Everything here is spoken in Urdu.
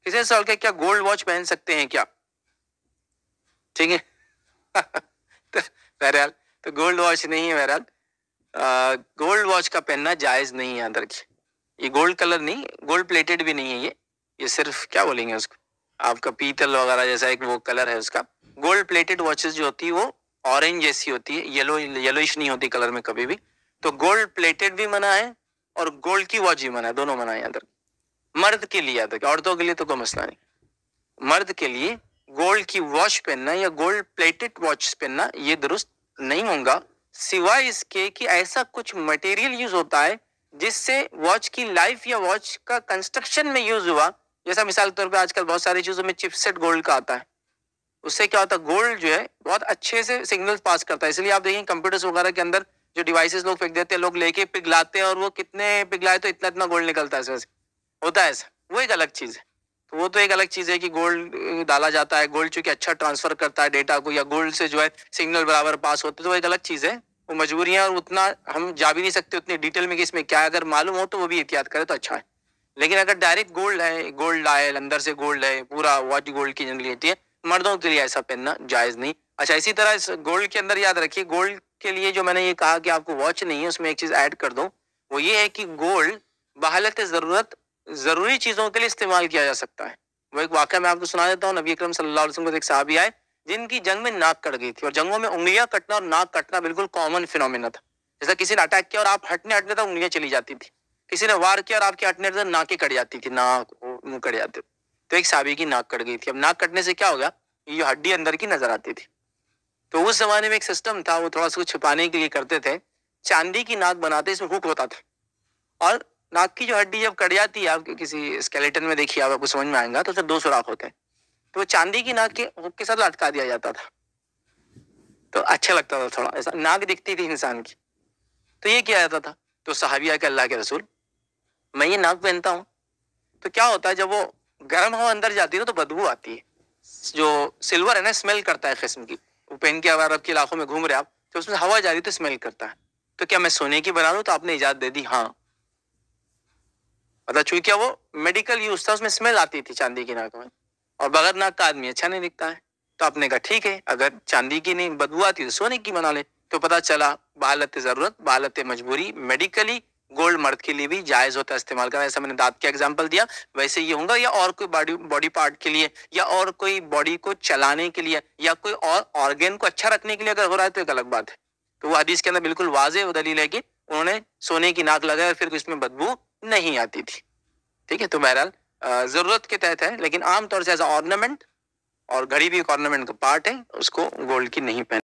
کسی نے سوال کیا کیا گولڈ واچ پہن سکتے ہیں کیا؟ ٹھیک ہے تو بہرحال تو گولڈ واچ نہیں ہے، بہرحال گولڈ واچ کا پہننا جائز نہیں ہے اندر کی. یہ گولڈ کلر نہیں، گولڈ پلیٹڈ بھی نہیں ہے، یہ صرف کیا بولیں گے اس کو، آپ کا پیتل وغیرہ جیسا ایک وہ کلر ہے اس کا. گولڈ پلیٹڈ واچز جو ہوتی ہے وہ اورنج جیسی ہوتی ہے، یلوئش نہیں ہوتی کلر میں کبھی بھی. تو گولڈ پلیٹڈ بھی منع ہے اور گولڈ کی واچ بھی منع ہے، دونوں منع ہے اندر. مرد کے لیے آتا ہے، عورتوں کے لیے تو کوئی مسئلہ نہیں. مرد کے لیے گولڈ کی واچ پہننا یا گولڈ پلیٹڈ واچ پہننا یہ درست نہیں ہوگا، سوائے اس کے کہ ایسا کچھ مٹیریل یوز ہوتا ہے جس سے واچ کی لائف یا واچ کا کنسٹرکشن میں یوز ہوا. جیسا مثال کے طور پہ آج کل بہت ساری چیزوں میں چپ سیٹ گولڈ کا آتا ہے. اس سے کیا ہوتا ہے، گولڈ جو ہے بہت اچھے سے سگنل پاس کرتا ہے. اس لیے آپ دیکھیں کمپیوٹرز وغیرہ کے اندر جو ڈیوائسز لوگ پھینک دیتے ہیں، لوگ لے کے پگھلاتے ہیں اور وہ کتنے پگھلائے تو اتنا اتنا گولڈ نکلتا ہے. اس وجہ سے ہوتا ہے ایسا، وہ ایک الگ چیز ہے. تو وہ تو ایک الگ چیز ہے کہ گولڈ ڈالا جاتا ہے، گولڈ چونکہ اچھا ٹرانسفر کرتا ہے ڈیٹا کو، یا گولڈ سے جو ہے سگنل برابر پاس ہوتے، تو وہ ایک الگ چیز ہے. وہ مجبوریاں اور اتنا ہم جا بھی نہیں سکتے اتنی ڈیٹیل میں کہ اس میں کیا ہے. اگر معلوم ہو تو وہ بھی احتیاط کرے تو اچھا ہے. لیکن اگر ڈائریکٹ گولڈ ہے، گولڈ آئل اندر سے گولڈ ہے، پورا واچ گولڈ کی جنرلی ہوتی ہے، مردوں کے لیے ایسا پہننا جائز نہیں. اچھا اسی طرح اس گولڈ کے اندر یاد رکھیے، گولڈ کے لیے جو میں نے یہ کہا کہ آپ کو واچ نہیں ہے، اس میں ایک چیز ایڈ کر دوں، وہ یہ ہے کہ گولڈ بحالت ضرورت ضروری چیزوں کے لیے استعمال کیا جا سکتا ہے. وہ ایک واقعہ میں آپ کو سنا دیتا ہوں. نبی اکرم صلی اللہ علیہ وسلم کو ایک صحابی آئے جن کی جنگ میں ناک کٹ گئی تھی، اور جنگوں میں انگلیاں کٹنا اور ناک کٹنا بالکل کامن فینومینا تھا. جیسا کسی نے اٹیک کیا اور آپ ہٹنے تک انگلیاں چلی جاتی تھی، کسی نے وار کیا اور آپ کے ہٹنے تک ناکیں کٹ جاتی تھی، ناک منہ کٹ جاتے تھے. تو ایک صحابی کی ناک کٹ گئی تھی. اب ناک کٹنے سے کیا ہوگا، یہ جو ہڈی اندر کی نظر آتی تھی. تو اس زمانے میں ایک سسٹم تھا، وہ تھوڑا سا چھپانے کے لیے کرتے تھے، چاندی کی ناک بناتے، اس میں ہک ہوتا تھا، اور ناک کی جو ہڈی جب کٹ جاتی ہے، آپ کسی اسکیلیٹن میں دیکھیے، آپ کو سمجھ میں آئے گا، تو اس میں 2 سوراخ ہوتے ہیں. تو وہ چاندی کی ناک کے ہک کے ساتھ لٹکا دیا جاتا تھا، تو اچھا لگتا تھا، تھوڑا ایسا ناک دکھتی تھی انسان کی. تو یہ کیا جاتا تھا. تو صحابیہ کہ اللہ کے رسول، میں یہ ناک پہنتا ہوں تو کیا ہوتا ہے، جب وہ گرم ہوا اندر جاتی ہے تو بدبو آتی ہے. جو سلور ہے نا، اسمیل کرتا ہے قسم کی. وہ پہن کے اگر آپ کے علاقوں میں گھوم رہے آپ، تو اس میں ہوا جا رہی ہے تو اسمیل کرتا ہے. تو کیا میں سونے کی بنا لوں؟ تو آپ نے اجازت دے دی. ہاں، مطلب چونکہ وہ میڈیکل یوز تھا، اس میں اسمیل آتی تھی چاندی کی ناک میں، اور بغیر ناک کا آدمی اچھا نہیں دکھتا ہے. تو آپ نے کہا ٹھیک ہے، اگر چاندی کی نہیں بدبو آتی تو سونے کی بنا لے. تو پتا چلا بحالت ضرورت، بحالت مجبوری، میڈیکلی گولڈ مرد کے لیے بھی جائز ہوتا ہے استعمال کرنا. ایسا میں نے دانت کا ایگزامپل دیا، ویسے یہ ہوگا، یا اور کوئی باڈی پارٹ کے لیے، یا اور کوئی باڈی کو چلانے کے لیے، یا کوئی اور آرگن کو اچھا رکھنے کے لیے اگر ہو رہا ہے تو ایک الگ بات ہے. تو وہ حدیث کے اندر بالکل واضح وہ دلیل ہے کہ انہوں نے سونے کی ناک لگایا، پھر اس میں بدبو نہیں آتی تھی. ٹھیک ہے. تو بہرحال ضرورت کے تحت ہے، لیکن عام طور سے ایز آرنامنٹ، اور گھڑی بھی ایک آرنامنٹ کا پارٹ ہے، اس کو گولڈ کی نہیں پہن